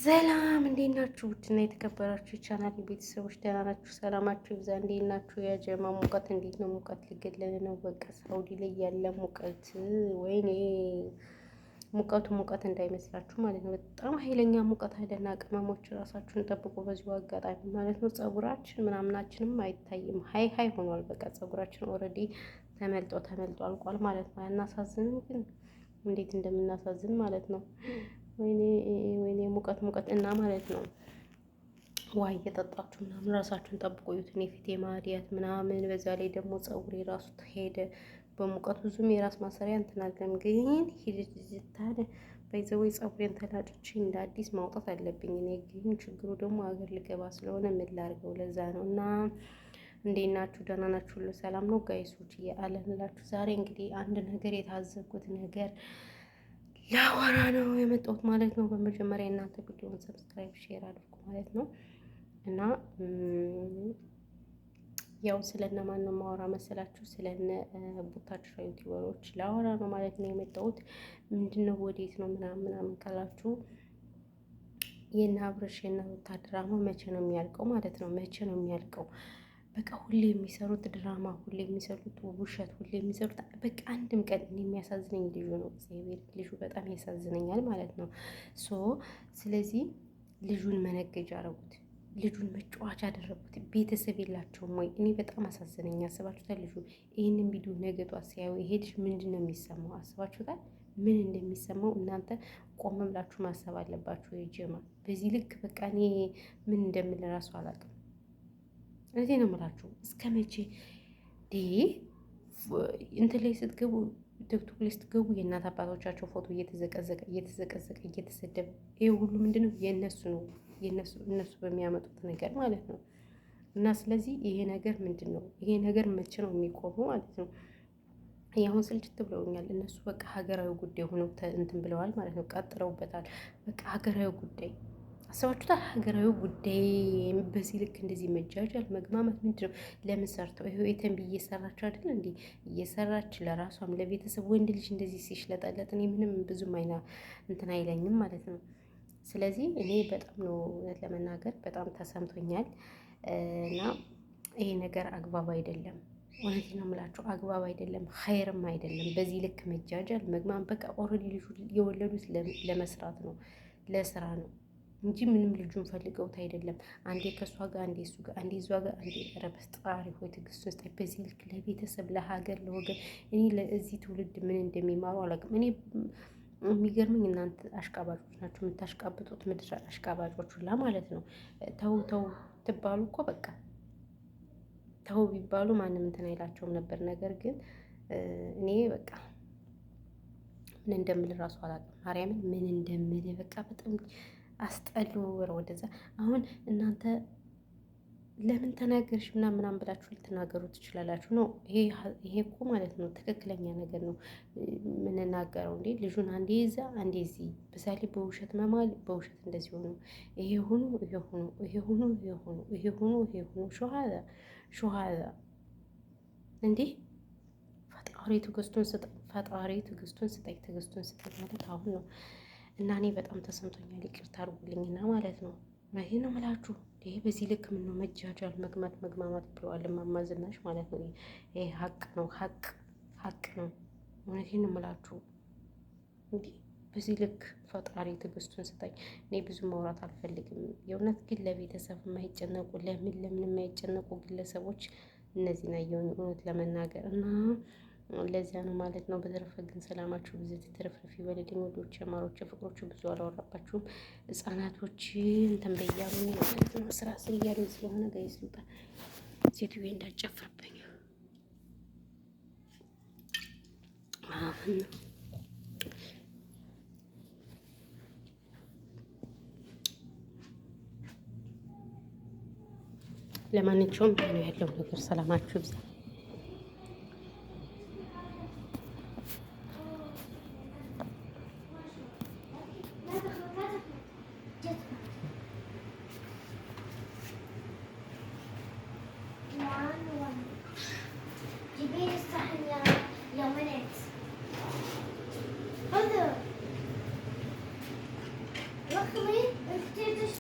ሰላም እንዴት ናችሁ? ውድና የተከበራችሁ የቻናል ቤተሰቦች ደህና ናችሁ? ሰላማችሁ ይብዛ። እንዴት ናችሁ? የጀማ ሙቀት እንዴት ነው? ሙቀት ሊገለን ነው። በቃ ሳውዲ ላይ ያለ ሙቀት ወይኔ ሙቀቱ ሙቀት እንዳይመስላችሁ ማለት ነው። በጣም ኃይለኛ ሙቀት አይደና ቅመሞች ራሳችሁን ጠብቁ። በዚሁ አጋጣሚ ማለት ነው ፀጉራችን ምናምናችንም አይታይም። ሀይ ሆኗል። በቃ ፀጉራችን ኦልሬዲ ተመልጦ አልቋል ማለት ነው። አናሳዝንም? ግን እንዴት እንደምናሳዝን ማለት ነው። ወይኔ ሙቀት እና ማለት ነው። ውሃ እየጠጣችሁ ምናምን ራሳችሁን ጠብቁ። እኔ ፊቴ ማዲያት ምናምን፣ በዛ ላይ ደግሞ ፀጉሬ ራሱ ተሄደ በሙቀት። ብዙም የራስ ማሰሪያ እንትን አልለም፣ ግን ሂድታለ በይዘወይ ፀጉሬን ተላጭቼ እንደ አዲስ ማውጣት አለብኝ። እኔ ግን ችግሩ ደግሞ ሀገር ልገባ ስለሆነ ምን ላድርገው? ለዛ ነው። እና እንዴት ናችሁ? ደህና ናችሁ? ሁሉ ሰላም ነው ጋይሶች? እያለንላችሁ ዛሬ እንግዲህ አንድ ነገር የታዘብኩት ነገር ላወራ ነው የመጣሁት ማለት ነው። በመጀመሪያ እናንተ ቪዲዮውን ሰብስክራይብ፣ ሼር አድርጉ ማለት ነው። እና ያው ስለነ ማን ነው ማወራ መሰላችሁ? ስለነ ቡታጅራ ዩቲዩበሮች ላወራ ነው ማለት ነው የመጣሁት። ምንድነው ወዴት ነው ምናምን ካላችሁ የነ አብርሽ የነ ሩታ ድራማ መቼ ነው የሚያልቀው ማለት ነው? መቼ ነው የሚያልቀው? በቃ ሁሌ የሚሰሩት ድራማ፣ ሁሌ የሚሰሩት ውሸት፣ ሁሌ የሚሰሩት በቃ አንድም ቀን የሚያሳዝነኝ ልጁ ነው። እግዚአብሔር ልጁ በጣም ያሳዝነኛል ማለት ነው። ስለዚህ ልጁን መነገጃ አደረጉት፣ ልጁን መጫወቻ አደረጉት። ቤተሰብ የላቸውም ወይ? እኔ በጣም አሳዝነኝ። አስባችሁታል? ልጁ ይህንን ቪዲዮ ነገጧ ሲያዩ ይሄ ልጅ ምንድን ነው የሚሰማው? አስባችሁታል? ምን እንደሚሰማው እናንተ ቆም ብላችሁ ማሰብ አለባችሁ። የጀማ በዚህ ልክ በቃ እኔ ምን እንደምል እራሱ አላውቅም። እዚህ ነው የምላችሁ። እስከ መቼ እንትን ላይ ስትገቡ፣ ቲክቶክ ላይ ስትገቡ የእናት አባቶቻቸው ፎቶ እየተዘቀዘቀ እየተሰደበ፣ ይሄ ሁሉ ምንድነው? የእነሱ ነው፣ እነሱ በሚያመጡት ነገር ማለት ነው። እና ስለዚህ ይሄ ነገር ምንድን ነው? ይሄ ነገር መቼ ነው የሚቆመው ማለት ነው? ያሁን ስልችት ብለውኛል እነሱ። በቃ ሀገራዊ ጉዳይ ሆነው እንትን ብለዋል ማለት ነው። ቀጥለውበታል። በቃ ሀገራዊ ጉዳይ አስባችሁታል? ሀገራዊ ጉዳይ በዚህ ልክ እንደዚህ መጃጃል መግማማት ምንድን ነው? ለምን ሰርተው ይሄው የተንቢ እየሰራች አይደል እንዴ? እየሰራች ለራሷም ለቤተሰብ ወንድ ልጅ እንደዚህ ሲሽለጠለጥ እኔ ምንም ብዙም እንትን አይለኝም ማለት ነው። ስለዚህ እኔ በጣም ነው እውነት ለመናገር በጣም ተሰምቶኛል። እና ይሄ ነገር አግባብ አይደለም። እውነት ነው የምላችሁ አግባብ አይደለም፣ ኸይርም አይደለም። በዚህ ልክ መጃጃል መግማም በቃ ኦልሬዲ ልጁ የወለዱት ለመስራት ነው፣ ለስራ ነው እንጂ ምንም ልጁን ፈልገውት አይደለም። አንዴ ከእሷ ጋር፣ አንዴ እሱ ጋር፣ አንዴ እሷ ጋር፣ አንዴ ረበስ ጣሪ ሆይ ትዕግስት ውስጥ በዚህ ልክ ለቤተሰብ፣ ለሀገር፣ ለወገን እኔ ለዚህ ትውልድ ምን እንደሚማሩ አላውቅም። እኔ የሚገርመኝ እናንተ አሽቃባጮች ናቸው የምታሽቃብጡት፣ ምድር አሽቃባጮች ሁላ ማለት ነው። ተው ትባሉ እኮ በቃ ተው ቢባሉ ማንም እንትን አይላቸውም ነበር። ነገር ግን እኔ በቃ ምን እንደምል እራሱ አላውቅም። ማርያምን ምን እንደምል በቃ በጣም አስጠሉ። ወደዛ አሁን እናንተ ለምን ተናገርሽ ምናምን ብላችሁ ልትናገሩ ትችላላችሁ። ነው ይሄ እኮ ማለት ነው ትክክለኛ ነገር ነው የምንናገረው። እንዴ ልጁን አንዴ ይዛ አንዴ እዚህ በሳሌ በውሸት መማል፣ በውሸት እንደዚህ ሆኑ፣ ይሄ ሆኑ፣ ሹሃዛ እንዴ ፈጣሪ ትዕግስቱን ስጠኝ ማለት አሁን ነው። እና እኔ በጣም ተሰምቶኛል። ይቅርታ አድርጉልኝና ማለት ነው። ይሄ ነው የምላችሁ። ይሄ በዚህ ልክ ምን ነው መጃጃል፣ መግማማት ብለዋል እማማ ዝናሽ ማለት ነው። ይሄ ሀቅ ነው፣ ሀቅ ነው። እውነቴን ነው የምላችሁ። እንዲህ በዚህ ልክ ፈጣሪ ትዕግስቱን ስጠኝ። እኔ ብዙ ማውራት አልፈልግም። የእውነት ግን ለቤተሰብ የማይጨነቁ ለምን የማይጨነቁ ግለሰቦች እነዚህ ናየውን እውነት ለመናገር እና ለዚያ ነው ማለት ነው። በተረፈ ግን ሰላማችሁ ብዙ ትርፍርፍ ይበልልኝ። ወዶች የማሮች ፍቅሮች ብዙ አላወራባችሁም። ህጻናቶች እንትን በያሉ ማለት ነው ስራ ስር እያሉ ስለሆነ ጋይስ ልውጣ። ሴትዮ እንዳጨፍርብኝ ለማንኛውም ያለው ነገር ሰላማችሁ ይብዛ።